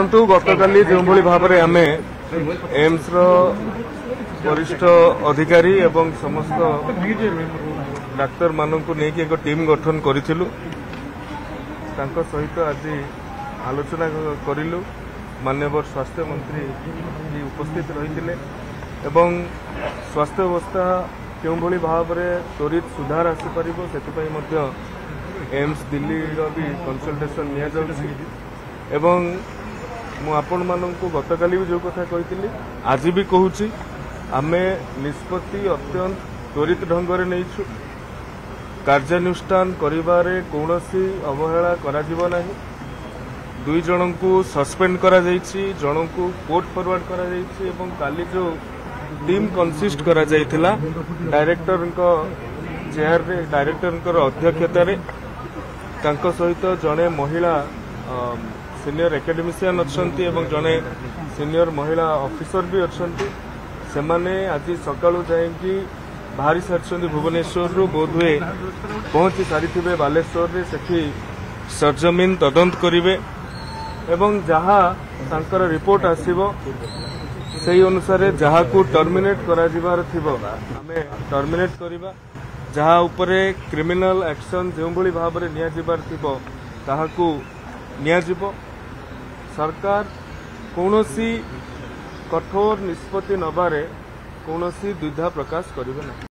देखु गतकाली जो भाव में आम एम्स वरिष्ठ अधिकारी एवं समस्त डाक्तर मानक नहीं एक टीम गठन करूँ सहित आज आलोचना करूँ माननीय स्वास्थ्य मंत्री जी उपस्थित रही एवं स्वास्थ्य अवस्था क्यों भाव में त्वरित सुधार आसीपर से एम्स दिल्ली भी कंसल्टेशन एवं मु आपण मानक गतकाली भी जो कथा कही आज भी कहूँ आमे निष्पत्ति अत्यंत त्वरित ढंग से नहीं कार्यानुष्ठान करिबारे कौनसी अवहेला करा जीव नाही। 2 जन को सस्पेंड करा जायछि, जन को कोर्ट फॉरवर्ड करा जायछि एवं काली जो टीम कंसिस्ट करा जायथिला डायरेक्टर चेयर रे डायरेक्टर अध्यक्षता रे तांको सहित जने महिला सीनियर एकेडमिशियन अच्छंती एवं जने सीनियर महिला ऑफिसर भी अच्छंती से माने आज सकाळु जाइकी बाहरी सारी भुवनेश्वर रु बोधवे पहुंची सारी बालेश्वर रे सेठी सरजमीन तदंत करिवे एवं जहाँ तांकर रिपोर्ट आसीबो सेही अनुसार जहाँ को टर्मिनेट करा जिबार थिबो आमे टर्मिनेट करिबा जहाँ उपरे क्रिमिनल एक्शन जो भली भाव में निया जिबार थिबो ताहाकू निया जिबो। सरकार कौनसी कठोर निष्पत्ति नबारे कौनसी द्विधा प्रकाश करिवे ना।